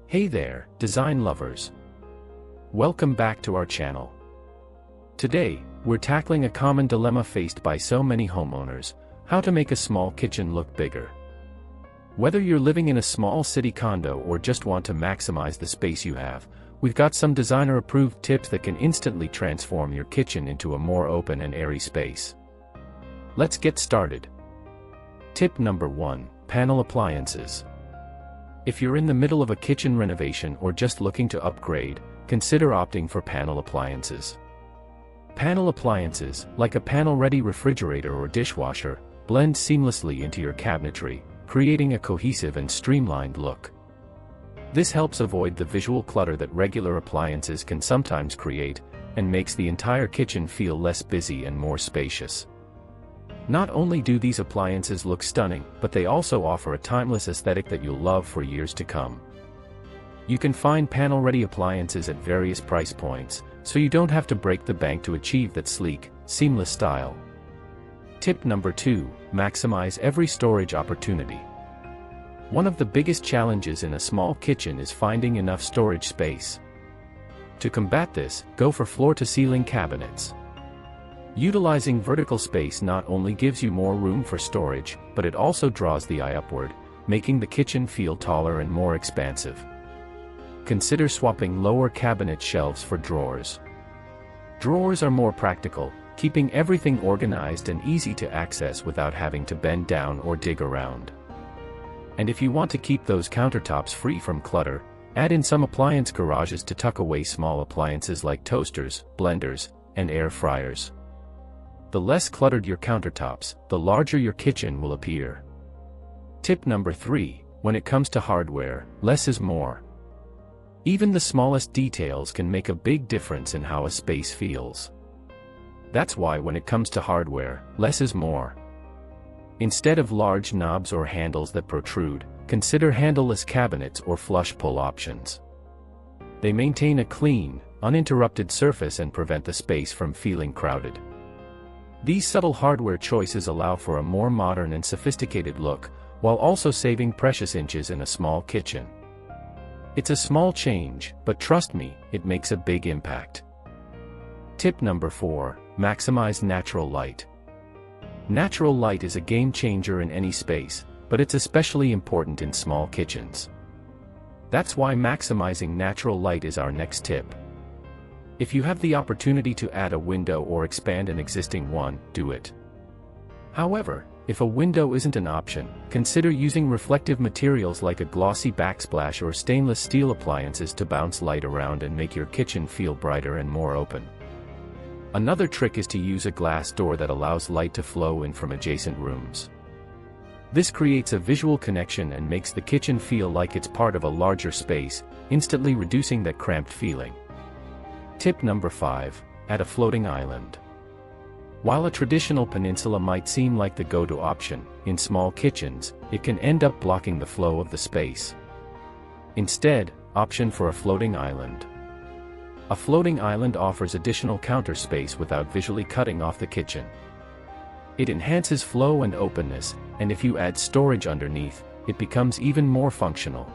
Hey there, design lovers. Welcome back to our channel. Today, we're tackling a common dilemma faced by so many homeowners: how to make a small kitchen look bigger. Whether you're living in a small city condo or just want to maximize the space you have, we've got some designer-approved tips that can instantly transform your kitchen into a more open and airy space. Let's get started. Tip number 1: panel appliances. If you're in the middle of a kitchen renovation or just looking to upgrade, consider opting for panel appliances. Panel appliances, like a panel-ready refrigerator or dishwasher, blend seamlessly into your cabinetry, creating a cohesive and streamlined look. This helps avoid the visual clutter that regular appliances can sometimes create, and makes the entire kitchen feel less busy and more spacious. Not only do these appliances look stunning, but they also offer a timeless aesthetic that you'll love for years to come. You can find panel-ready appliances at various price points, so you don't have to break the bank to achieve that sleek, seamless style. Tip number 2: maximize every storage opportunity. One of the biggest challenges in a small kitchen is finding enough storage space. To combat this, go for floor-to-ceiling cabinets. Utilizing vertical space not only gives you more room for storage, but it also draws the eye upward, making the kitchen feel taller and more expansive. Consider swapping lower cabinet shelves for drawers. Drawers are more practical, keeping everything organized and easy to access without having to bend down or dig around. And if you want to keep those countertops free from clutter, add in some appliance garages to tuck away small appliances like toasters, blenders, and air fryers. The less cluttered your countertops, the larger your kitchen will appear. Tip number 3: when it comes to hardware, less is more. Even the smallest details can make a big difference in how a space feels. That's why when it comes to hardware, less is more. Instead of large knobs or handles that protrude, consider handleless cabinets or flush pull options. They maintain a clean, uninterrupted surface and prevent the space from feeling crowded. These subtle hardware choices allow for a more modern and sophisticated look, while also saving precious inches in a small kitchen. It's a small change, but trust me, it makes a big impact. Tip number 4: maximize natural light. Natural light is a game changer in any space, but it's especially important in small kitchens. That's why maximizing natural light is our next tip. If you have the opportunity to add a window or expand an existing one, do it. However, if a window isn't an option, consider using reflective materials like a glossy backsplash or stainless steel appliances to bounce light around and make your kitchen feel brighter and more open. Another trick is to use a glass door that allows light to flow in from adjacent rooms. This creates a visual connection and makes the kitchen feel like it's part of a larger space, instantly reducing that cramped feeling. Tip number 5: add a floating island. While a traditional peninsula might seem like the go-to option, in small kitchens, it can end up blocking the flow of the space. Instead, option for a floating island. A floating island offers additional counter space without visually cutting off the kitchen. It enhances flow and openness, and if you add storage underneath, it becomes even more functional.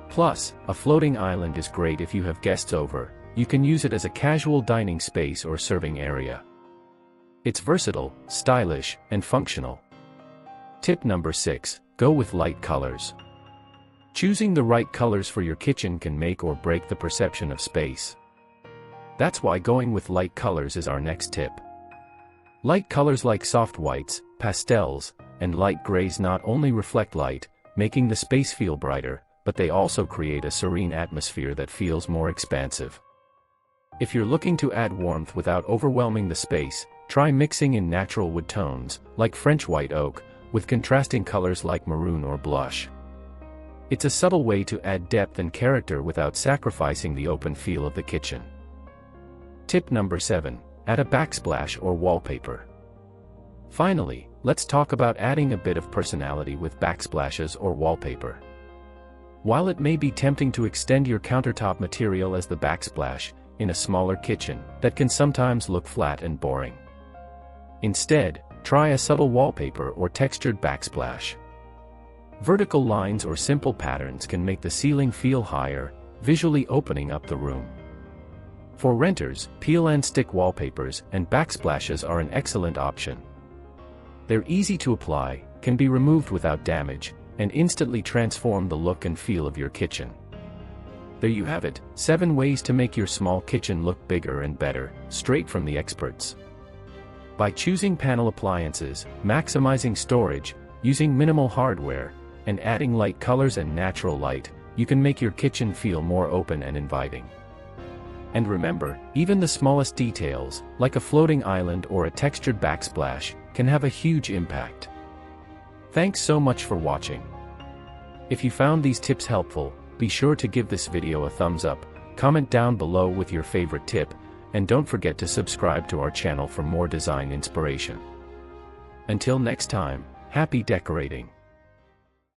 Plus, a floating island is great if you have guests over. You can use it as a casual dining space or serving area. It's versatile, stylish, and functional. Tip number 6: go with light colors. Choosing the right colors for your kitchen can make or break the perception of space. That's why going with light colors is our next tip. Light colors like soft whites, pastels, and light grays not only reflect light, making the space feel brighter, but they also create a serene atmosphere that feels more expansive. If you're looking to add warmth without overwhelming the space, try mixing in natural wood tones, like French white oak, with contrasting colors like maroon or blush. It's a subtle way to add depth and character without sacrificing the open feel of the kitchen. Tip number 7: add a backsplash or wallpaper. Finally, let's talk about adding a bit of personality with backsplashes or wallpaper. While it may be tempting to extend your countertop material as the backsplash, in a smaller kitchen, that can sometimes look flat and boring. Instead, try a subtle wallpaper or textured backsplash. Vertical lines or simple patterns can make the ceiling feel higher, visually opening up the room. For renters, peel and stick wallpapers and backsplashes are an excellent option. They're easy to apply, can be removed without damage, and instantly transform the look and feel of your kitchen. There you have it, 7 ways to make your small kitchen look bigger and better, straight from the experts. By choosing panel appliances, maximizing storage, using minimal hardware, and adding light colors and natural light, you can make your kitchen feel more open and inviting. And remember, even the smallest details, like a floating island or a textured backsplash, can have a huge impact. Thanks so much for watching. If you found these tips helpful, be sure to give this video a thumbs up, comment down below with your favorite tip, and don't forget to subscribe to our channel for more design inspiration. Until next time, happy decorating!